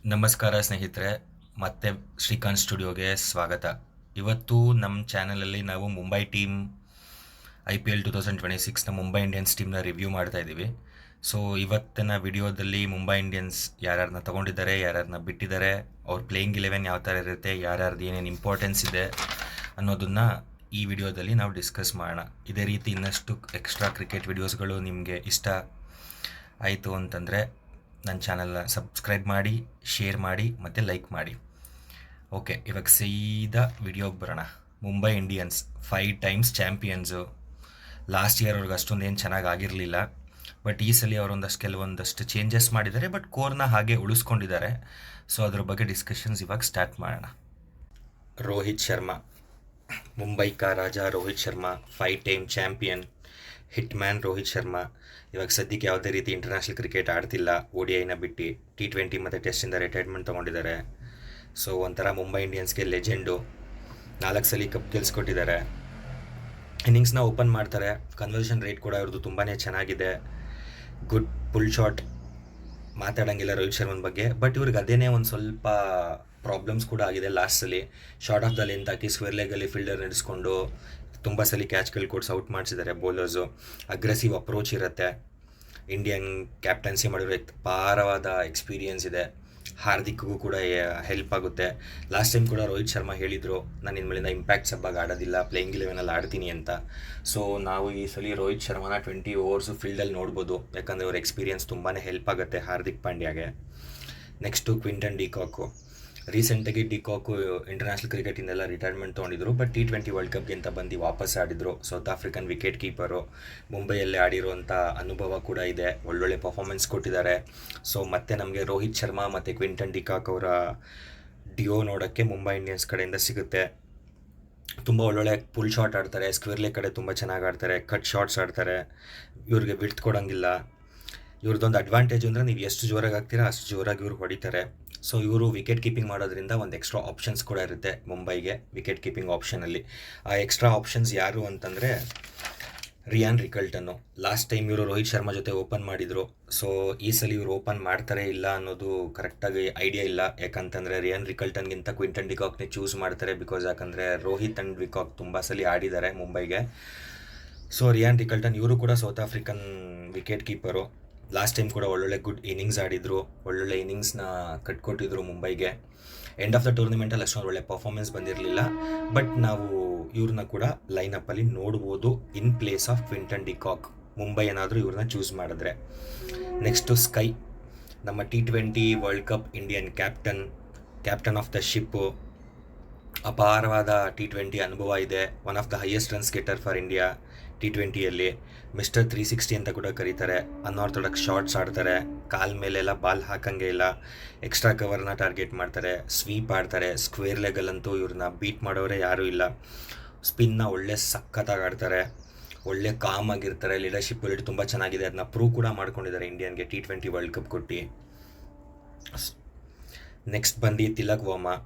ನಮಸ್ಕಾರ ಸ್ನೇಹಿತರೆ, ಮತ್ತೆ ಶ್ರೀಕಾಂತ್ ಸ್ಟುಡಿಯೋಗೆ ಸ್ವಾಗತ. ಇವತ್ತು ನಮ್ಮ ಚಾನಲಲ್ಲಿ ನಾವು ಮುಂಬೈ ಟೀಮ್ IPL 2026ನ ಮುಂಬೈ ಇಂಡಿಯನ್ಸ್ ಟೀಮ್ನ ರಿವ್ಯೂ ಮಾಡ್ತಾ ಇದ್ದೀವಿ. ಸೊ ಇವತ್ತಿನ ವಿಡಿಯೋದಲ್ಲಿ ಮುಂಬೈ ಇಂಡಿಯನ್ಸ್ ಯಾರ್ಯಾರನ್ನ ತಗೊಂಡಿದ್ದಾರೆ, ಯಾರ್ಯಾರನ್ನ ಬಿಟ್ಟಿದ್ದಾರೆ, ಅವ್ರ ಪ್ಲೇಯಿಂಗ್ 11 ಯಾವ ಥರ ಇರುತ್ತೆ, ಯಾರ್ಯಾರ್ದು ಏನೇನು ಇಂಪಾರ್ಟೆನ್ಸ್ ಇದೆ ಅನ್ನೋದನ್ನು ಈ ವಿಡಿಯೋದಲ್ಲಿ ನಾವು ಡಿಸ್ಕಸ್ ಮಾಡೋಣ. ಇದೇ ರೀತಿ ಇನ್ನಷ್ಟು ಎಕ್ಸ್ಟ್ರಾ ಕ್ರಿಕೆಟ್ ವಿಡಿಯೋಸ್ಗಳು ನಿಮಗೆ ಇಷ್ಟ ಆಯಿತು ಅಂತಂದರೆ ನನ್ನ ಚಾನಲ್ನ ಸಬ್ಸ್ಕ್ರೈಬ್ ಮಾಡಿ, ಶೇರ್ ಮಾಡಿ ಮತ್ತು ಲೈಕ್ ಮಾಡಿ. ಓಕೆ, ಇವಾಗ ಸೀದಾ ವಿಡಿಯೋಗೆ ಬರೋಣ. Mumbai Indians 5 times champions. Last year ಅವ್ರಿಗೆ ಅಷ್ಟೊಂದು ಏನು ಚೆನ್ನಾಗಿ ಆಗಿರಲಿಲ್ಲ, ಬಟ್ ಈ ಸಲ ಅವರೊಂದಷ್ಟು ಕೆಲವೊಂದಷ್ಟು ಚೇಂಜಸ್ ಮಾಡಿದ್ದಾರೆ, ಬಟ್ ಕೋರ್ನ ಹಾಗೆ ಉಳಿಸ್ಕೊಂಡಿದ್ದಾರೆ. ಸೊ ಅದ್ರ ಬಗ್ಗೆ ಡಿಸ್ಕಷನ್ಸ್ ಇವಾಗ ಸ್ಟಾರ್ಟ್ ಮಾಡೋಣ. ರೋಹಿತ್ ಶರ್ಮಾ, ಮುಂಬೈ ಕಾ ರಾಜ Rohit Sharma, 5 time champion, hit man Rohit Sharma. ಇವಾಗ ಸದ್ಯಕ್ಕೆ ಯಾವುದೇ ರೀತಿ ಇಂಟರ್ನ್ಯಾಷನಲ್ ಕ್ರಿಕೆಟ್ ಆಡ್ತಿಲ್ಲ, ODIನ ಬಿಟ್ಟು T20 ಮತ್ತು ಟೆಸ್ಟಿಂದ ರಿಟೈರ್ಮೆಂಟ್ ತೊಗೊಂಡಿದ್ದಾರೆ. ಸೊ ಒಂಥರ ಮುಂಬೈ ಇಂಡಿಯನ್ಸ್ಗೆ ಲೆಜೆಂಡು. 4 ಸಲ ಕಪ್ ಗೆಲ್ಸ್ಕೊಟ್ಟಿದ್ದಾರೆ. ಇನ್ನಿಂಗ್ಸ್ನ ಓಪನ್ ಮಾಡ್ತಾರೆ. ಕನ್ವರ್ಷನ್ ರೇಟ್ ಕೂಡ ಇವ್ರದ್ದು ತುಂಬಾ ಚೆನ್ನಾಗಿದೆ. Good pull shot. ಮಾತಾಡೋಂಗಿಲ್ಲ ರೋಹಿತ್ ಶರ್ಮನ್ ಬಗ್ಗೆ, ಬಟ್ ಇವ್ರಿಗೆ ಅದೇನೇ ಒಂದು ಸ್ವಲ್ಪ ಪ್ರಾಬ್ಲಮ್ಸ್ ಕೂಡ ಆಗಿದೆ. ಲಾಸ್ಟ್ ಸಲ ಶಾರ್ಟ್ ಆಫ್ ದ ಲೆಂತ್ ಹಾಕಿ ಸ್ಕ್ವೇರ್ ಲೆಗಲ್ಲಿ ಫೀಲ್ಡರ್ ನಡೆಸ್ಕೊಂಡು ತುಂಬ ಸಲ ಕ್ಯಾಚ್ಗಳು ಕೊಡ್ಸಿ ಔಟ್ ಮಾಡಿಸಿದ್ದಾರೆ ಬೌಲರ್ಸು. ಅಗ್ರೆಸಿವ್ ಅಪ್ರೋಚ್ ಇರುತ್ತೆ. ಇಂಡಿಯನ್ ಕ್ಯಾಪ್ಟನ್ಸಿ ಮಾಡಿರೋ ಅಪಾರವಾದ ಎಕ್ಸ್ಪೀರಿಯನ್ಸ್ ಇದೆ. ಹಾರ್ದಿಕ್ಗೂ ಕೂಡ ಹೆಲ್ಪ್ ಆಗುತ್ತೆ. ಲಾಸ್ಟ್ ಟೈಮ್ ಕೂಡ ರೋಹಿತ್ ಶರ್ಮಾ ಹೇಳಿದರು, ನಾನು ಇನ್ಮೇಲಿಂದ ಇಂಪ್ಯಾಕ್ಟ್ ಸಬ್ಬಾಗಿ ಆಡೋದಿಲ್ಲ, ಪ್ಲೇಯಿಂಗ್ 11ಅಲ್ಲಿ ಆಡ್ತೀನಿ ಅಂತ. ಸೊ ನಾವು ಈ ಸಲ ರೋಹಿತ್ ಶರ್ಮಾನ 20 ಓವರ್ಸು ಫೀಲ್ಡಲ್ಲಿ ನೋಡ್ಬೋದು, ಯಾಕಂದರೆ ಅವ್ರ ಎಕ್ಸ್ಪೀರಿಯನ್ಸ್ ತುಂಬಾ ಹೆಲ್ಪ್ ಆಗುತ್ತೆ ಹಾರ್ದಿಕ್ ಪಾಂಡ್ಯಾಗೆ. Next Quinton de Kock. ರೀಸೆಂಟಾಗಿ ಡಿಕಾಕು ಇಂಟರ್ನ್ಯಾಷನಲ್ ಕ್ರಿಕೆಟಿಂದೆಲ್ಲ ರಿಟೈರ್ಮೆಂಟ್ ತೊಗೊಂಡಿದ್ರು, ಬಟ್ T20 ವರ್ಲ್ಡ್ ಕಪ್ಗೆ ಅಂತ ಬಂದು ವಾಪಸ್ ಆಡಿದರು. South African wicket keeper. ಮುಂಬೈಯಲ್ಲೇ ಆಡಿರುವಂಥ ಅನುಭವ ಕೂಡ ಇದೆ. ಒಳ್ಳೊಳ್ಳೆ ಪರ್ಫಾರ್ಮೆನ್ಸ್ ಕೊಟ್ಟಿದ್ದಾರೆ. ಸೊ ಮತ್ತೆ ನಮಗೆ ರೋಹಿತ್ ಶರ್ಮಾ ಮತ್ತು ಕ್ವಿಂಟನ್ ಡಿಕಾಕ್ ಅವರ ಡಿಯೋ ನೋಡೋಕ್ಕೆ ಮುಂಬೈ ಇಂಡಿಯನ್ಸ್ ಕಡೆಯಿಂದ ಸಿಗುತ್ತೆ. ತುಂಬ ಒಳ್ಳೊಳ್ಳೆ ಪುಲ್ ಶಾಟ್ ಆಡ್ತಾರೆ, ಸ್ಕ್ವೇರ್ಲೆ ಕಡೆ ತುಂಬ ಚೆನ್ನಾಗಿ ಆಡ್ತಾರೆ, ಕಟ್ ಶಾಟ್ಸ್ ಆಡ್ತಾರೆ. ಇವ್ರಿಗೆ ವಿಡ್ತ್ ಕೊಡೋಂಗಿಲ್ಲ. ಇವ್ರದ್ದೊಂದು ಅಡ್ವಾಂಟೇಜ್ ಅಂದರೆ ನೀವು ಎಷ್ಟು ಜೋರಾಗಿ ಆಗ್ತೀರಾ ಅಷ್ಟು ಜೋರಾಗಿ ಇವ್ರು ಹೊಡಿತಾರೆ. ಸೊ ಇವರು ವಿಕೆಟ್ ಕೀಪಿಂಗ್ ಮಾಡೋದ್ರಿಂದ ಒಂದು ಎಕ್ಸ್ಟ್ರಾ ಆಪ್ಷನ್ಸ್ ಕೂಡ ಇರುತ್ತೆ ಮುಂಬೈಗೆ ವಿಕೆಟ್ ಕೀಪಿಂಗ್ ಆಪ್ಷನಲ್ಲಿ. ಆ ಎಕ್ಸ್ಟ್ರಾ ಆಪ್ಷನ್ಸ್ ಯಾರು ಅಂತಂದರೆ ರಿಯಾನ್ ರಿಕಲ್ಟನ್ನು. ಲಾಸ್ಟ್ ಟೈಮ್ ಇವರು ರೋಹಿತ್ ಶರ್ಮಾ ಜೊತೆ ಓಪನ್ ಮಾಡಿದರು. ಸೊ ಈ ಸಲ ಇವರು ಓಪನ್ ಮಾಡ್ತಾರೆ ಇಲ್ಲ ಅನ್ನೋದು ಕರೆಕ್ಟಾಗಿ ಐಡಿಯಾ ಇಲ್ಲ. ಯಾಕಂತಂದರೆ ರಿಯಾನ್ ರಿಕಲ್ಟನ್ಗಿಂತ ಕ್ವಿಂಟನ್ ಡಿಕಾಕ್ನೇ ಚೂಸ್ ಮಾಡ್ತಾರೆ. ಬಿಕಾಸ್ ಯಾಕಂದರೆ ರೋಹಿತ್ ಆ್ಯಂಡ್ ಡಿಕಾಕ್ ತುಂಬ ಸಲ ಆಡಿದ್ದಾರೆ ಮುಂಬೈಗೆ. ಸೊ ರಿಯಾನ್ ರಿಕಲ್ಟನ್ ಇವರು ಕೂಡ south African wicket keeper. Last time ಕೂಡ ಒಳ್ಳೊಳ್ಳೆ ಗುಡ್ ಇನ್ನಿಂಗ್ಸ್ ಆಡಿದರು, ಒಳ್ಳೊಳ್ಳೆ ಇನ್ನಿಂಗ್ಸ್ನ ಕಟ್ಕೊಟ್ಟಿದ್ರು ಮುಂಬೈಗೆ. ಎಂಡ್ ಆಫ್ ದ ಟೂರ್ನಿಮೆಂಟಲ್ಲಿ ಅಷ್ಟೊಂದು ಒಳ್ಳೆ ಪರ್ಫಾರ್ಮೆನ್ಸ್ ಬಂದಿರಲಿಲ್ಲ, ಬಟ್ ನಾವು ಇವ್ರನ್ನ ಕೂಡ ಲೈನಪ್ಪಲ್ಲಿ ನೋಡ್ಬೋದು in place of Quinton de Kock, Mumbai ಏನಾದರೂ ಇವ್ರನ್ನ ಚೂಸ್ ಮಾಡಿದ್ರೆ. ನೆಕ್ಸ್ಟು ಸ್ಕೈ, ನಮ್ಮ T20 world cup Indian captain of the ship. ಅಪಾರವಾದ T20 ಅನುಭವ ಇದೆ. One of the highest runs getter for India T20ಯಲ್ಲಿ. ಮಿಸ್ಟರ್ 360 ಅಂತ ಕೂಡ ಕರೀತಾರೆ. ಅನ್ಆರ್ಥೋಡಾಕ್ಸ್ ಶಾಟ್ಸ್ ಆಡ್ತಾರೆ, ಕಾಲ್ ಮೇಲೆಲ್ಲ ಬಾಲ್ ಹಾಕಂಗೆ ಇಲ್ಲ, ಎಕ್ಸ್ಟ್ರಾ ಕವರ್ನ ಟಾರ್ಗೆಟ್ ಮಾಡ್ತಾರೆ, ಸ್ವೀಪ್ ಆಡ್ತಾರೆ. ಸ್ಕ್ವೇರ್ ಲೆಗಲ್ಲಂತೂ ಇವ್ರನ್ನ ಬೀಟ್ ಮಾಡೋರೇ ಯಾರೂ ಇಲ್ಲ. ಸ್ಪಿನ್ನ ಒಳ್ಳೆ ಸಖತ್ತಾಗಿ ಆಡ್ತಾರೆ, ಒಳ್ಳೆ ಕಾಮ್ ಆಗಿರ್ತಾರೆ. ಲೀಡರ್ಶಿಪ್ ಕ್ವಾಲಿಟಿ ತುಂಬ ಚೆನ್ನಾಗಿದೆ, ಅದನ್ನ ಪ್ರೂವ್ ಕೂಡ ಮಾಡ್ಕೊಂಡಿದ್ದಾರೆ ಇಂಡಿಯನ್ಗೆ T20 ವರ್ಲ್ಡ್ ಕಪ್ ಕೊಟ್ಟು. ನೆಕ್ಸ್ಟ್ ಬಂದು ತಿಲಕ್ ವರ್ಮಾ,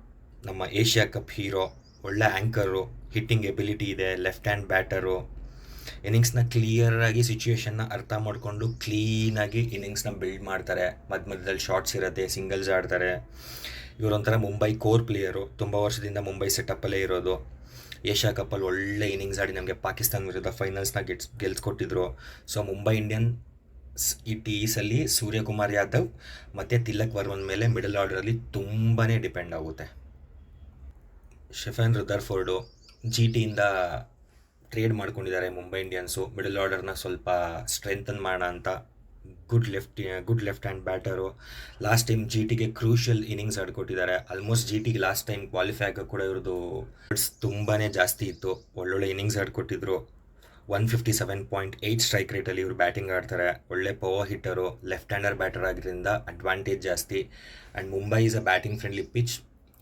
ನಮ್ಮ ಏಷ್ಯಾ ಕಪ್ ಹೀರೋ. ಒಳ್ಳೆ ಆ್ಯಂಕರು, ಹಿಟ್ಟಿಂಗ್ ಎಬಿಲಿಟಿ ಇದೆ, ಲೆಫ್ಟ್ ಹ್ಯಾಂಡ್ ಬ್ಯಾಟರು. ಇನ್ನಿಂಗ್ಸ್ನ ಕ್ಲಿಯರಾಗಿ ಸಿಚುವೇಶನ್ನ ಅರ್ಥ ಮಾಡಿಕೊಂಡು ಕ್ಲೀನಾಗಿ ಇನ್ನಿಂಗ್ಸ್ನ ಬಿಲ್ಡ್ ಮಾಡ್ತಾರೆ. ಮಧ್ಯದಲ್ಲಿ ಶಾರ್ಟ್ಸ್ ಇರುತ್ತೆ, ಸಿಂಗಲ್ಸ್ ಆಡ್ತಾರೆ. ಇವರೊಂಥರ ಮುಂಬೈ ಕೋರ್ ಪ್ಲೇಯರು. ತುಂಬ ವರ್ಷದಿಂದ ಮುಂಬೈ ಸೆಟಪ್ಪಲ್ಲೇ ಇರೋದು. ಏಷ್ಯಾ ಕಪ್ಪಲ್ಲಿ ಒಳ್ಳೆ ಇನ್ನಿಂಗ್ಸ್ ಆಡಿ ನಮಗೆ ಪಾಕಿಸ್ತಾನ ವಿರುದ್ಧ ಫೈನಲ್ಸ್ನ ಗೆಲ್ಸ್ಕೊಟ್ಟಿದ್ರು. ಸೊ ಮುಂಬೈ ಇಂಡಿಯನ್ಸ್ ಈ ಸಲ ಸೂರ್ಯಕುಮಾರ್ ಯಾದವ್ ಮತ್ತು ತಿಲಕ್ ವರ್ಮನ್ ಮೇಲೆ ಮಿಡಲ್ ಆರ್ಡರಲ್ಲಿ ತುಂಬಾ ಡಿಪೆಂಡ್ ಆಗುತ್ತೆ. ಶೆಫನ್ ರುದರ್ಫೋರ್ಡು GTಯಿಂದ ಟ್ರೇಡ್ ಮಾಡ್ಕೊಂಡಿದ್ದಾರೆ ಮುಂಬೈ ಇಂಡಿಯನ್ಸು. ಮಿಡಲ್ ಆರ್ಡರ್ನ ಸ್ವಲ್ಪ ಸ್ಟ್ರೆಂಥನ್ ಮಾಡೋಣ ಅಂತ. Good left hand batter. Last time GTಗೆ ಕ್ರೂಷಿಯಲ್ ಇನ್ನಿಂಗ್ಸ್ ಆಡ್ಕೊಟ್ಟಿದ್ದಾರೆ. ಆಲ್ಮೋಸ್ಟ್ GTಗೆ ಲಾಸ್ಟ್ ಟೈಮ್ ಕ್ವಾಲಿಫೈ ಆಗೋ ಕೂಡ ಇವ್ರದ್ದು ತುಂಬಾ ಜಾಸ್ತಿ ಇತ್ತು. ಒಳ್ಳೊಳ್ಳೆ ಇನ್ನಿಂಗ್ಸ್ ಆಡ್ಕೊಟ್ಟಿದ್ರು. 157.8 ಸ್ಟ್ರೈಕ್ ರೇಟಲ್ಲಿ ಇವರು ಬ್ಯಾಟಿಂಗ್ ಆಡ್ತಾರೆ. ಒಳ್ಳೆ ಪವರ್ ಹಿಟ್ಟರು, ಲೆಫ್ಟ್ ಹ್ಯಾಂಡರ್ ಬ್ಯಾಟರ್ ಆಗಿದ್ದರಿಂದ ಅಡ್ವಾಂಟೇಜ್ ಜಾಸ್ತಿ. And Mumbai is a batting friendly pitch,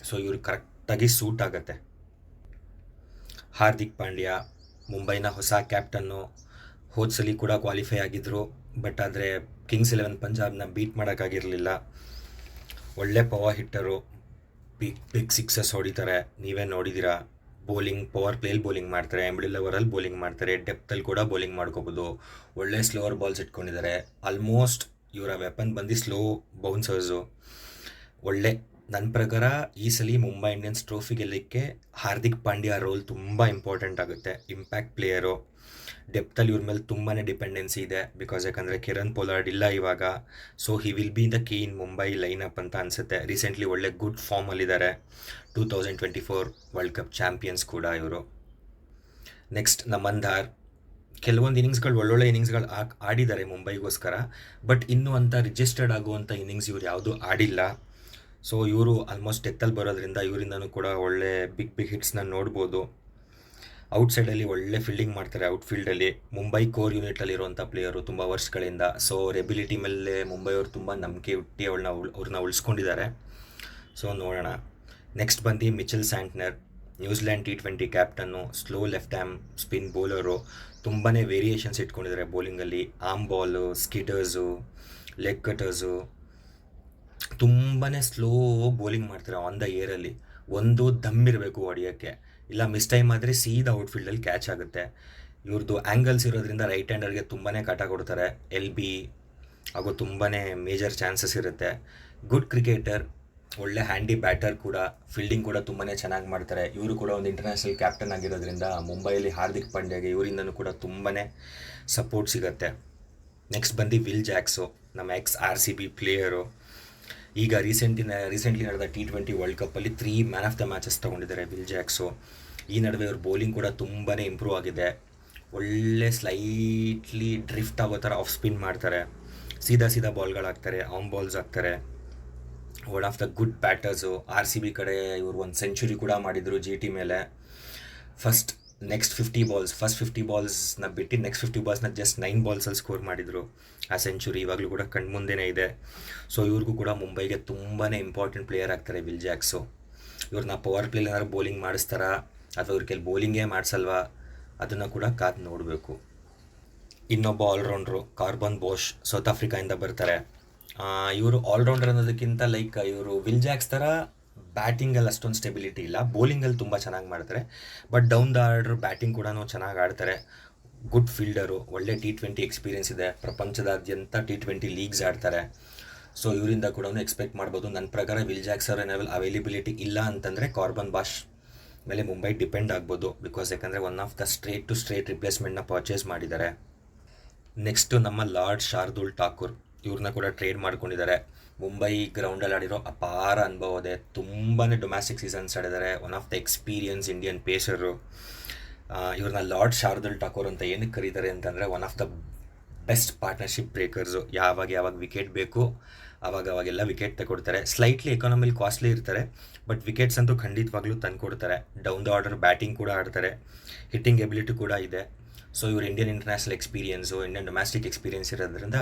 so ಇವ್ರು ಕರೆಕ್ಟಾಗಿ ಸೂಟ್ ಆಗುತ್ತೆ. ಹಾರ್ದಿಕ್ ಪಾಂಡ್ಯ, ಮುಂಬೈನ ಹೊಸ ಕ್ಯಾಪ್ಟನ್ನು. ಹೋದ ಸಲ ಕೂಡ ಕ್ವಾಲಿಫೈ ಆಗಿದ್ದರು, ಬಟ್ ಆದರೆ ಕಿಂಗ್ಸ್ 11 ಪಂಜಾಬ್ನ ಬೀಟ್ ಮಾಡೋಕ್ಕಾಗಿರಲಿಲ್ಲ. ಒಳ್ಳೆ ಪವರ್ ಹಿಟ್ಟರು, ಬಿಗ್ ಸಿಕ್ಸಸ್ ಹೊಡಿತಾರೆ, ನೀವೇ ನೋಡಿದ್ದೀರಾ. ಪವರ್ ಪ್ಲೇಲಿ ಬೌಲಿಂಗ್ ಮಾಡ್ತಾರೆ, ಮಿಡಲ್ ಓವರಲ್ಲಿ ಬೌಲಿಂಗ್ ಮಾಡ್ತಾರೆ, ಡೆಪ್ತಲ್ಲಿ ಕೂಡ ಬೌಲಿಂಗ್ ಮಾಡ್ಕೋಬೋದು. ಒಳ್ಳೆ ಸ್ಲೋವರ್ ಬಾಲ್ಸ್ ಇಟ್ಕೊಂಡಿದ್ದಾರೆ. ಆಲ್ಮೋಸ್ಟ್ ಇವರ ವೆಪನ್ ಬಂದು ಸ್ಲೋ ಬೌನ್ಸರ್ಸು. ಒಳ್ಳೆ ನನ್ನ ಪ್ರಕಾರ ಈ ಸಲ ಮುಂಬೈ ಇಂಡಿಯನ್ಸ್ ಟ್ರೋಫಿ ಗೆಲ್ಲಕ್ಕೆ ಹಾರ್ದಿಕ್ ಪಾಂಡ್ಯ ರೋಲ್ ತುಂಬ ಇಂಪಾರ್ಟೆಂಟ್ ಆಗುತ್ತೆ. ಇಂಪ್ಯಾಕ್ಟ್ ಪ್ಲೇಯರು, ಡೆಪ್ತಲ್ಲಿ ಇವ್ರ ಮೇಲೆ ತುಂಬಾ ಡಿಪೆಂಡೆನ್ಸಿ ಇದೆ. ಬಿಕಾಸ್ ಯಾಕಂದರೆ ಕಿರಣ್ ಪೊಲಾರ್ಡ್ ಇಲ್ಲ ಇವಾಗ. So he will be the key in Mumbai lineup ಅಂತ ಅನಿಸುತ್ತೆ. ರೀಸೆಂಟ್ಲಿ ಒಳ್ಳೆ ಗುಡ್ ಫಾರ್ಮಲ್ಲಿದ್ದಾರೆ. 2024 ವರ್ಲ್ಡ್ ಕಪ್ ಚಾಂಪಿಯನ್ಸ್ ಕೂಡ ಇವರು. ನೆಕ್ಸ್ಟ್ ನಮಂದಾರ್, ಕೆಲವೊಂದು ಇನ್ನಿಂಗ್ಸ್ಗಳು ಒಳ್ಳೊಳ್ಳೆ ಇನ್ನಿಂಗ್ಸ್ಗಳು ಆಡಿದ್ದಾರೆ ಮುಂಬೈಗೋಸ್ಕರ. ಬಟ್ ಇನ್ನೂ ಅಂತ ರಿಜಿಸ್ಟರ್ಡ್ ಆಗುವಂಥ ಇನ್ನಿಂಗ್ಸ್ ಇವ್ರು ಯಾವುದೂ ಆಡಿಲ್ಲ. ಸೊ ಇವರು ಆಲ್ಮೋಸ್ಟ್ ಡೆತ್ತಲ್ಲಿ ಬರೋದ್ರಿಂದ ಇವರಿಂದನೂ ಕೂಡ ಒಳ್ಳೆ ಬಿಗ್ ಹಿಟ್ಸ್ನ ನೋಡ್ಬೋದು. ಔಟ್ಸೈಡಲ್ಲಿ ಒಳ್ಳೆ ಫೀಲ್ಡಿಂಗ್ ಮಾಡ್ತಾರೆ. ಔಟ್ಫೀಲ್ಡಲ್ಲಿ ಮುಂಬೈ ಕೋರ್ ಯೂನಿಟಲ್ಲಿರುವಂಥ ಪ್ಲೇಯರು ತುಂಬ ವರ್ಷಗಳಿಂದ. ಸೊ ಅವ್ರ ಎಬಿಲಿಟಿ ಮೇಲೆ ಮುಂಬೈಯವರು ತುಂಬ ನಂಬಿಕೆ ಹುಟ್ಟಿ ಅವ್ರನ್ನ ಉಳಿಸ್ಕೊಂಡಿದ್ದಾರೆ. ಸೊ ನೋಡೋಣ. ನೆಕ್ಸ್ಟ್ ಬಂದು Mitchell Santner, New Zealand T20 captain, slow left arm spin bowler. ತುಂಬಾ ವೇರಿಯೇಷನ್ಸ್ ಇಟ್ಕೊಂಡಿದ್ದಾರೆ ಬೌಲಿಂಗಲ್ಲಿ. Arm ball, skidders, leg cutters, ತುಂಬಾ ಸ್ಲೋ ಬೌಲಿಂಗ್ ಮಾಡ್ತಾರೆ ಆನ್ ದ ಏರಲ್ಲಿ. ಒಂದು ದಮ್ ಇರಬೇಕು ಹೊಡೆಯೋಕ್ಕೆ, ಇಲ್ಲ ಮಿಸ್ ಟೈಮ್ ಆದರೆ ಸೀದಾ ಔಟ್ಫೀಲ್ಡಲ್ಲಿ ಕ್ಯಾಚ್ ಆಗುತ್ತೆ. ಇವ್ರದ್ದು ಆ್ಯಂಗಲ್ಸ್ ಇರೋದ್ರಿಂದ ರೈಟ್ ಹ್ಯಾಂಡರ್ಗೆ ತುಂಬಾ ಕಾಟ ಕೊಡ್ತಾರೆ. LB ಹಾಗೂ ತುಂಬಾ ಮೇಜರ್ ಚಾನ್ಸಸ್ ಇರುತ್ತೆ. ಗುಡ್ ಕ್ರಿಕೆಟರ್, ಒಳ್ಳೆ ಹ್ಯಾಂಡಿ ಬ್ಯಾಟರ್ ಕೂಡ, ಫೀಲ್ಡಿಂಗ್ ಕೂಡ ತುಂಬಾ ಚೆನ್ನಾಗಿ ಮಾಡ್ತಾರೆ. ಇವರು ಕೂಡ ಒಂದು ಇಂಟರ್ನ್ಯಾಷನಲ್ ಕ್ಯಾಪ್ಟನ್ ಆಗಿರೋದ್ರಿಂದ ಮುಂಬೈಯಲ್ಲಿ ಹಾರ್ದಿಕ್ ಪಾಂಡ್ಯಗೆ ಇವರಿಂದನೂ ಕೂಡ ತುಂಬಾ ಸಪೋರ್ಟ್ ಸಿಗುತ್ತೆ. ನೆಕ್ಸ್ಟ್ ಬಂದು ವಿಲ್ ಜಾಕ್ಸು, ನಮ್ಮ RCB ಪ್ಲೇಯರು. ಈಗ ರೀಸೆಂಟ್ಲಿ ನಡೆದ T20 ವರ್ಲ್ಡ್ ಕಪ್ಪಲ್ಲಿ 3 ಮ್ಯಾನ್ ಆಫ್ ದ ಮ್ಯಾಚಸ್ ತೊಗೊಂಡಿದ್ದಾರೆ ವಿಲ್ ಜಾಕ್ಸು. ಈ ನಡುವೆ ಇವ್ರ ಬೌಲಿಂಗ್ ಕೂಡ ತುಂಬಾ ಇಂಪ್ರೂವ್ ಆಗಿದೆ. ಒಳ್ಳೆ ಸ್ಲೈಟ್ಲಿ ಡ್ರಿಫ್ಟ್ ಆಗೋ ಥರ ಆಫ್ ಸ್ಪಿನ್ ಮಾಡ್ತಾರೆ. ಸೀದಾ ಬಾಲ್ಗಳಾಗ್ತಾರೆ, ಆನ್ ಬಾಲ್ಸ್ ಆಗ್ತಾರೆ. One of the good batters. RCB ಕಡೆ ಇವರು ಒಂದು ಸೆಂಚುರಿ ಕೂಡ ಮಾಡಿದರು GT ಮೇಲೆ. ಫಸ್ಟ್ 50 ಬಾಲ್ಸ್ನ ಬಿಟ್ಟು ನೆಕ್ಸ್ಟ್ 50 ಬಾಲ್ಸ್ನ ಜಸ್ಟ್ 9 ಬಾಲ್ಸಲ್ಲಿ ಸ್ಕೋರ್ ಮಾಡಿದರು. ಆ ಸೆಂಚುರಿ ಇವಾಗಲೂ ಕೂಡ ಕಣ್ಮುಂದೆನೇ ಇದೆ. ಸೊ ಇವ್ರಿಗೂ ಕೂಡ ಮುಂಬೈಗೆ ತುಂಬಾ ಇಂಪಾರ್ಟೆಂಟ್ ಪ್ಲೇಯರ್ ಆಗ್ತಾರೆ ವಿಲ್ ಜಾಕ್ಸು. ಇವ್ರನ್ನ ಪವರ್ ಪ್ಲೇಲಿ ಏನಾದ್ರು ಬೌಲಿಂಗ್ ಮಾಡಿಸ್ತಾರಾ ಅಥವಾ ಇವ್ರ ಕೆಲ ಬೌಲಿಂಗೇ ಮಾಡಿಸಲ್ವಾ, ಅದನ್ನು ಕೂಡ ಕಾದು ನೋಡಬೇಕು. ಇನ್ನೊಬ್ಬ ಆಲ್ರೌಂಡ್ರು ಕಾರ್ಬನ್ ಬೋಷ್, ಸೌತ್ ಆಫ್ರಿಕಾಯಿಂದ ಬರ್ತಾರೆ. ಇವರು ಆಲ್ರೌಂಡರ್ ಅನ್ನೋದಕ್ಕಿಂತ ಇವರು ವಿಲ್ ಜಾಕ್ಸ್ ಥರ ಬ್ಯಾಟಿಂಗಲ್ಲಿ ಅಷ್ಟೊಂದು ಸ್ಟೆಬಿಲಿಟಿ ಇಲ್ಲ, ಬೌಲಿಂಗಲ್ಲಿ ತುಂಬ ಚೆನ್ನಾಗಿ ಮಾಡ್ತಾರೆ. But down the order batting ಕೂಡ ಚೆನ್ನಾಗಿ ಆಡ್ತಾರೆ. ಗುಡ್ ಫೀಲ್ಡರು, ಒಳ್ಳೆ T20 ಎಕ್ಸ್ಪೀರಿಯನ್ಸ್ ಇದೆ. ಪ್ರಪಂಚದಾದ್ಯಂತ T20 ಲೀಗ್ಸ್ ಆಡ್ತಾರೆ. ಸೊ ಇವರಿಂದ ಕೂಡ ಎಕ್ಸ್ಪೆಕ್ಟ್ ಮಾಡ್ಬೋದು. ನನ್ನ ಪ್ರಕಾರ ವಿಲ್ ಜಾಕ್ಸ್ ಅವರ ಅವೈಲಿಬಿಲಿಟಿ ಇಲ್ಲ ಅಂತಂದರೆ ಕಾರ್ಬನ್ ಬಾಷ್ ಮೇಲೆ ಮುಂಬೈ ಡಿಪೆಂಡ್ ಆಗ್ಬೋದು. ಬಿಕಾಸ್ ಯಾಕಂದರೆ ಒನ್ ಆಫ್ ದ ಸ್ಟ್ರೇಟ್ ರಿಪ್ಲೇಸ್ಮೆಂಟ್ನ ಪರ್ಚೇಸ್ ಮಾಡಿದ್ದಾರೆ. ನೆಕ್ಸ್ಟು ನಮ್ಮ ಲಾರ್ಡ್ ಶಾರ್ದೂಲ್ ಠಾಕೂರ್, ಇವ್ರನ್ನ ಕೂಡ ಟ್ರೇಡ್ ಮಾಡ್ಕೊಂಡಿದ್ದಾರೆ. ಮುಂಬೈ ಗ್ರೌಂಡಲ್ಲಿ ಆಡಿರೋ ಅಪಾರ ಅನುಭವ ಇದೆ. ತುಂಬಾ ಡೊಮ್ಯಾಸ್ಟಿಕ್ ಸೀಸನ್ಸ್ ಆಡಿದ್ದಾರೆ. One of the experience Indian pacer. ಇವ್ರನ್ನ ಲಾರ್ಡ್ ಶಾರ್ದೂಲ್ ಠಾಕೂರ್ ಅಂತ ಏನಕ್ಕೆ ಕರೀತಾರೆ ಅಂತಂದರೆ one of the best partnership breakers. ಯಾವಾಗ ವಿಕೆಟ್ ಬೇಕು ಅವಾಗೆಲ್ಲ ವಿಕೆಟ್ ತಗೊಡ್ತಾರೆ. ಸ್ಲೈಟ್ಲಿ ಎಕಾನಮಿಲಿ ಕಾಸ್ಟ್ಲಿ ಇರ್ತಾರೆ, ಬಟ್ ವಿಕೆಟ್ಸ್ ಅಂತೂ ಖಂಡಿತವಾಗ್ಲೂ ತಂದುಕೊಡ್ತಾರೆ. ಡೌನ್ ದ ಆರ್ಡರ್ ಬ್ಯಾಟಿಂಗ್ ಕೂಡ ಆಡ್ತಾರೆ, ಹಿಟ್ಟಿಂಗ್ ಎಬಿಲಿಟಿ ಕೂಡ ಇದೆ. ಸೊ ಇವರು Indian international experience, Indian domestic experience ಇರೋದ್ರಿಂದ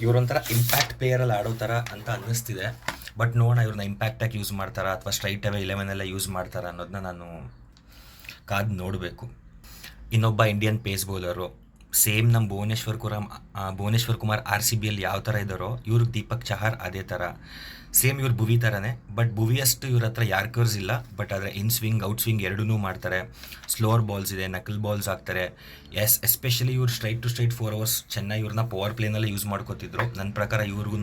ಇವರೊಂಥರ ಇಂಪ್ಯಾಕ್ಟ್ ಪ್ಲೇಯರಲ್ಲಿ ಆಡೋ ಥರ ಅಂತ ಅನ್ನಿಸ್ತಿದೆ. ಬಟ್ ನೋಡೋಣ ಇವ್ರನ್ನ ಇಂಪ್ಯಾಕ್ಟಾಗಿ ಯೂಸ್ ಮಾಡ್ತಾರಾ ಅಥವಾ ಸ್ಟ್ರೈಟ್ ಅವೇ 11 ಯೂಸ್ ಮಾಡ್ತಾರಾ ಅನ್ನೋದನ್ನ ನಾನು ಕಾದು ನೋಡಬೇಕು. ಇನ್ನೊಬ್ಬ ಇಂಡಿಯನ್ ಪೇಸ್ ಬೌಲರು, ಸೇಮ್ ನಮ್ಮ ಭುವನೇಶ್ವರ್ ಕುಮಾರ್ RCBಯಲ್ಲಿ ಯಾವ ಥರ ಇದ್ದಾರೋ ಇವ್ರಿಗೆ ದೀಪಕ್ ಚಹಾರ್ ಅದೇ ಥರ. ಸೇಮ್ ಇವ್ರು ಭುವಿ ಥರನೇ. ಬಟ್ ಭುವಿಯಷ್ಟು ಇವ್ರ ಹತ್ರ ಯಾರ್ಕರ್ಸ್ ಇಲ್ಲ. ಬಟ್ ಆದರೆ ಇನ್ ಸ್ವಿಂಗ್ ಔಟ್ ಸ್ವಿಂಗ್ ಎರಡೂ ಮಾಡ್ತಾರೆ. ಸ್ಲೋವರ್ ಬಾಲ್ಸ್ ಇದೆ, ನಕಲ್ ಬಾಲ್ಸ್ ಆಗ್ತಾರೆ. ಎಸ್ಪೆಷಲಿ ಇವ್ರು ಸ್ಟ್ರೈಟ್ ಟು ಸ್ಟ್ರೈಟ್ 4 ಓವರ್ಸ್ ಚೆನ್ನಾಗಿ ಇವ್ರನ್ನ ಪವರ್ ಪ್ಲೇನಲ್ಲೇ ಯೂಸ್ ಮಾಡ್ಕೋತಿದ್ರು. ನನ್ನ ಪ್ರಕಾರ ಇವ್ರಿಗೂ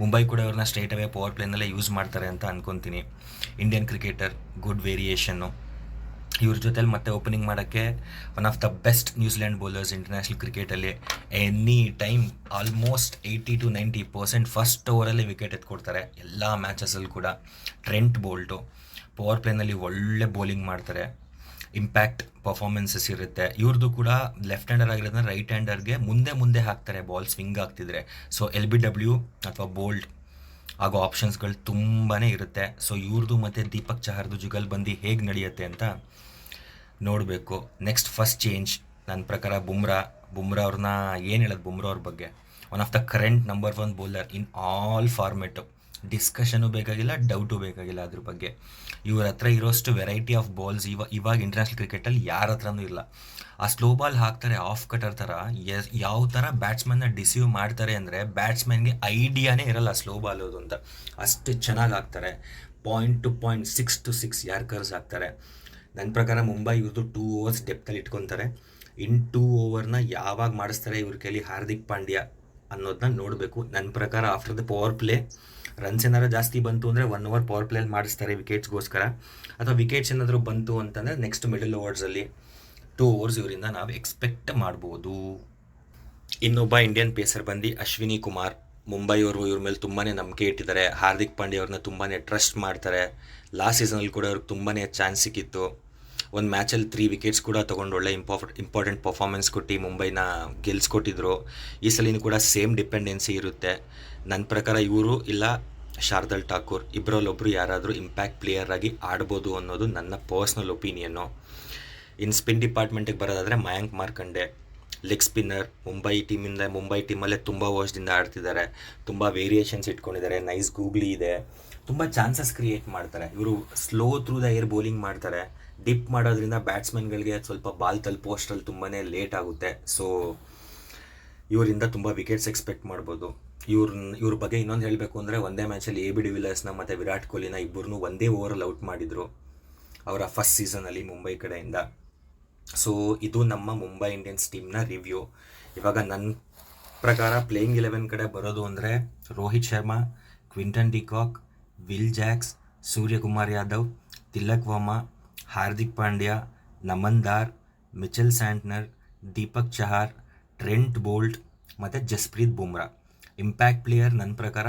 ಮುಂಬೈ ಕೂಡ ಇವ್ರನ್ನ ಸ್ಟ್ರೈಟ್ ಅವೇ ಪವರ್ ಪ್ಲೇನಲ್ಲೇ ಯೂಸ್ ಮಾಡ್ತಾರೆ ಅಂತ ಅಂದ್ಕೊತೀನಿ. Indian cricketer, good variation. ಇವ್ರ ಜೊತೆಲಿ ಮತ್ತೆ ಓಪನಿಂಗ್ ಮಾಡೋಕ್ಕೆ one of the best New Zealand bowlers international ಕ್ರಿಕೆಟಲ್ಲಿ. Any time almost 80 to 90% first ಓವರಲ್ಲೇ ವಿಕೆಟ್ ಎತ್ಕೊಡ್ತಾರೆ ಎಲ್ಲ ಮ್ಯಾಚಸಲ್ಲಿ ಕೂಡ. ಟ್ರೆಂಟ್ ಬೋಲ್ಟು ಪವರ್ ಪ್ಲೇನಲ್ಲಿ ಒಳ್ಳೆ ಬೌಲಿಂಗ್ ಮಾಡ್ತಾರೆ. ಇಂಪ್ಯಾಕ್ಟ್ ಪರ್ಫಾರ್ಮೆನ್ಸಸ್ ಇರುತ್ತೆ. ಇವ್ರದ್ದು ಕೂಡ ಲೆಫ್ಟ್ ಹ್ಯಾಂಡರ್ ಆಗಿರೋದ್ರಿಂದ ರೈಟ್ ಹ್ಯಾಂಡರ್ಗೆ ಮುಂದೆ ಹಾಕ್ತಾರೆ ಬಾಲ್ ಸ್ವಿಂಗ್ ಆಗ್ತಿದ್ರೆ. ಸೊ LBW ಅಥವಾ ಬೋಲ್ಟ್ ಆಗೋ ಆಪ್ಷನ್ಸ್ಗಳು ತುಂಬಾ ಇರುತ್ತೆ. ಸೊ ಇವ್ರದ್ದು ಮತ್ತು ದೀಪಕ್ ಚಹಾರ್ದು ಜುಗಲ್ಬಂದಿ ಹೇಗೆ ನಡೆಯುತ್ತೆ ಅಂತ ನೋಡಬೇಕು. ನೆಕ್ಸ್ಟ್ ಫಸ್ಟ್ ಚೇಂಜ್ ನನ್ನ ಪ್ರಕಾರ ಬುಮ್ರಾ ಅವ್ರನ್ನ ಏನು ಹೇಳೋದು ಬುಮ್ರಾ ಅವ್ರ ಬಗ್ಗೆ. One of the current number 1 bowler in all format. Discussion ಬೇಕಾಗಿಲ್ಲ, ಡೌಟು ಬೇಕಾಗಿಲ್ಲ ಅದ್ರ ಬಗ್ಗೆ. ಇವ್ರ ಹತ್ರ ಇರೋಷ್ಟು ವೆರೈಟಿ ಆಫ್ ಬಾಲ್ಸ್ ಇವಾಗ ಇಂಟರ್ನ್ಯಾಷನಲ್ ಕ್ರಿಕೆಟಲ್ಲಿ ಯಾರ ಹತ್ರನೂ ಇಲ್ಲ. ಆ ಸ್ಲೋ ಬಾಲ್ ಹಾಕ್ತಾರೆ ಆಫ್ ಕಟರ್ ಥರ. ಯಾವ ಥರ ಬ್ಯಾಟ್ಸ್ಮನ್ನ ಡಿಸೀವ್ ಮಾಡ್ತಾರೆ ಅಂದರೆ ಬ್ಯಾಟ್ಸ್ಮನ್ಗೆ ಐಡಿಯಾನೇ ಇರಲ್ಲ ಸ್ಲೋ ಬಾಲ್ ಅದು ಅಂತ. ಅಷ್ಟು ಚೆನ್ನಾಗಿ ಹಾಕ್ತಾರೆ. Point to point 6 to 6 yorkers ಹಾಕ್ತಾರೆ. ನನ್ನ ಪ್ರಕಾರ ಮುಂಬೈ ಇವ್ರದ್ದು 2 ಓವರ್ಸ್ ಡೆಪ್ತಲ್ಲಿ ಇಟ್ಕೊತಾರೆ. ಇನ್ 2 ಓವರ್ನ ಯಾವಾಗ ಮಾಡಿಸ್ತಾರೆ ಇವ್ರ ಕೈಲಿ ಹಾರ್ದಿಕ್ ಪಾಂಡ್ಯ ಅನ್ನೋದನ್ನ ನೋಡಬೇಕು. ನನ್ನ ಪ್ರಕಾರ after the power play runs ಏನಾದ್ರು ಜಾಸ್ತಿ ಬಂತು ಅಂದರೆ 1 ಓವರ್ ಪವರ್ ಪ್ಲೇಯಲ್ಲಿ ಮಾಡಿಸ್ತಾರೆ ವಿಕೆಟ್ಸ್ಗೋಸ್ಕರ, ಅಥವಾ ವಿಕೆಟ್ಸ್ ಏನಾದರೂ ಬಂತು ಅಂತಂದರೆ ನೆಕ್ಸ್ಟ್ ಮಿಡಲ್ ಓವರ್ಸಲ್ಲಿ 2 ಓವರ್ಸ್ ಇವರಿಂದ ನಾವು ಎಕ್ಸ್ಪೆಕ್ಟ್ ಮಾಡ್ಬೋದು. ಇನ್ನೊಬ್ಬ ಇಂಡಿಯನ್ ಪೇಸರ್ ಬಂದು ಅಶ್ವಿನಿ ಕುಮಾರ್. ಮುಂಬೈಯವರು ಇವ್ರ ಮೇಲೆ ತುಂಬಾ ನಂಬಿಕೆ ಇಟ್ಟಿದ್ದಾರೆ. ಹಾರ್ದಿಕ್ ಪಾಂಡ್ಯ ಅವ್ರನ್ನ ತುಂಬಾ ಟ್ರಸ್ಟ್ ಮಾಡ್ತಾರೆ. ಲಾಸ್ಟ್ ಸೀಸನಲ್ಲಿ ಕೂಡ ಅವ್ರಿಗೆ ತುಂಬಾ ಚಾನ್ಸ್ ಸಿಕ್ಕಿತ್ತು. ಒಂದು ಮ್ಯಾಚಲ್ಲಿ 3 ವಿಕೆಟ್ಸ್ ಕೂಡ ತೊಗೊಂಡು ಒಳ್ಳೆ ಇಂಪಾರ್ಟೆಂಟ್ ಪರ್ಫಾರ್ಮೆನ್ಸ್ ಕೊಟ್ಟು ಮುಂಬೈನ ಗೆಲ್ಸ್ಕೊಟ್ಟಿದ್ರು. ಈ ಸಲಿನೂ ಕೂಡ ಸೇಮ್ ಡಿಪೆಂಡೆನ್ಸಿ ಇರುತ್ತೆ. ನನ್ನ ಪ್ರಕಾರ ಇವರು ಇಲ್ಲ ಶಾರ್ದಲ್ ಠಾಕೂರ್ ಇಬ್ಬರಲ್ಲೊಬ್ಬರು ಯಾರಾದರೂ ಇಂಪ್ಯಾಕ್ಟ್ ಪ್ಲೇಯರ್ ಆಗಿ ಆಡ್ಬೋದು ಅನ್ನೋದು ನನ್ನ ಪರ್ಸ್ನಲ್ ಒಪಿನಿಯನ್ನು. ಇನ್ನು ಸ್ಪಿನ್ ಡಿಪಾರ್ಟ್ಮೆಂಟಿಗೆ ಬರೋದಾದರೆ ಮಯಾಂಕ್ ಮಾರ್ಕಂಡೆ, ಲೆಗ್ ಸ್ಪಿನ್ನರ್. ಮುಂಬೈ ಟೀಮಲ್ಲೇ ತುಂಬ ವರ್ಷದಿಂದ ಆಡ್ತಿದ್ದಾರೆ. ತುಂಬ ವೇರಿಯೇಷನ್ಸ್ ಇಟ್ಕೊಂಡಿದ್ದಾರೆ. ನೈಸ್ ಗೂಗ್ಲಿ ಇದೆ. ತುಂಬ ಚಾನ್ಸಸ್ ಕ್ರಿಯೇಟ್ ಮಾಡ್ತಾರೆ. ಇವರು slow through the air bowling ಮಾಡ್ತಾರೆ. ಡಿಪ್ ಮಾಡೋದ್ರಿಂದ ಬ್ಯಾಟ್ಸ್ಮನ್ಗಳಿಗೆ ಸ್ವಲ್ಪ ಬಾಲ್ ತಲುಪೋಷ್ಟರಲ್ಲಿ ತುಂಬಾ ಲೇಟ್ ಆಗುತ್ತೆ. ಸೊ ಇವರಿಂದ ತುಂಬ ವಿಕೆಟ್ಸ್ ಎಕ್ಸ್ಪೆಕ್ಟ್ ಮಾಡ್ಬೋದು. ಇವ್ರ ಬಗ್ಗೆ ಇನ್ನೊಂದು ಹೇಳಬೇಕು ಅಂದರೆ, ಒಂದೇ ಮ್ಯಾಚಲ್ಲಿ AB ಡಿವಿಲಿಯರ್ಸ್ನ ಮತ್ತು ವಿರಾಟ್ ಕೊಹ್ಲಿನ ಇಬ್ಬರನ್ನೂ ಒಂದೇ ಓವರಲ್ಲಿ ಔಟ್ ಮಾಡಿದರು ಅವರ ಫಸ್ಟ್ ಸೀಸನಲ್ಲಿ ಮುಂಬೈ ಕಡೆಯಿಂದ. ಸೊ ಇದು ನಮ್ಮ ಮುಂಬೈ ಇಂಡಿಯನ್ಸ್ ಟೀಮ್ನ ರಿವ್ಯೂ. ಇವಾಗ ನನ್ನ ಪ್ರಕಾರ ಪ್ಲೇಯಿಂಗ್ 11 ಕಡೆ ಬರೋದು ಅಂದರೆ Rohit Sharma, Quinton de Kock, Will Jacks, Suryakumar Yadav, Tilak Varma, Hardik Pandya, Naman Dhir, Mitchell Santner, Deepak Chahar, Trent Boult ಮತ್ತು ಜಸ್ಪ್ರೀತ್ ಬುಮ್ರಾ. ಇಂಪ್ಯಾಕ್ಟ್ ಪ್ಲೇಯರ್ ನನ್ನ ಪ್ರಕಾರ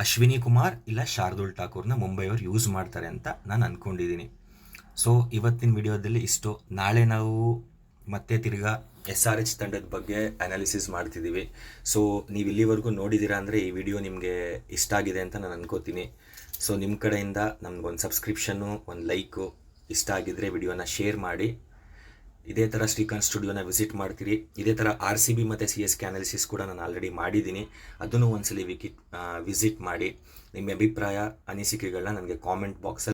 ಅಶ್ವಿನಿ ಕುಮಾರ್ ಇಲ್ಲ ಶಾರ್ದುಲ್ ಠಾಕೂರ್ನ ಮುಂಬೈಯವರು ಯೂಸ್ ಮಾಡ್ತಾರೆ ಅಂತ ನಾನು ಅಂದ್ಕೊಂಡಿದ್ದೀನಿ. ಸೊ ಇವತ್ತಿನ ವಿಡಿಯೋದಲ್ಲಿ ಇಷ್ಟು. ನಾಳೆ ನಾವು ಮತ್ತೆ ತಿರ್ಗಾ SRH ತಂಡದ ಬಗ್ಗೆ ಅನಾಲಿಸಿಸ್ ಮಾಡ್ತಿದ್ದೀವಿ. ಸೊ ನೀವು ಇಲ್ಲಿವರೆಗೂ ನೋಡಿದ್ದೀರಾ ಅಂದರೆ ಈ ವಿಡಿಯೋ ನಿಮಗೆ ಇಷ್ಟ ಆಗಿದೆ ಅಂತ ನಾನು ಅನ್ಕೋತೀನಿ. ಸೊ ನಿಮ್ಮ ಕಡೆಯಿಂದ ನಮಗೊಂದು ಸಬ್ಸ್ಕ್ರಿಪ್ಷನ್ನು, ಒಂದು ಲೈಕು, ಇಷ್ಟ ಆಗಿದ್ದರೆ ವಿಡಿಯೋನ ಶೇರ್ ಮಾಡಿ. ಇದೇ ಥರ ಶ್ರೀಕಾಂತ್ ಸ್ಟುಡಿಯೋನ ವಿಸಿಟ್ ಮಾಡ್ತೀರಿ. ಇದೇ ಥರ RCB ಮತ್ತು CSK ಅನಾಲಿಸಿಸ್ ಕೂಡ ನಾನು ಆಲ್ರೆಡಿ ಮಾಡಿದ್ದೀನಿ. ಅದನ್ನು ಒಂದ್ಸಲಿ ವಿಸಿಟ್ ಮಾಡಿ. ನಿಮ್ಮ ಅಭಿಪ್ರಾಯ, ಅನಿಸಿಕೆಗಳನ್ನ ನನಗೆ ಕಾಮೆಂಟ್ ಬಾಕ್ಸಲ್ಲಿ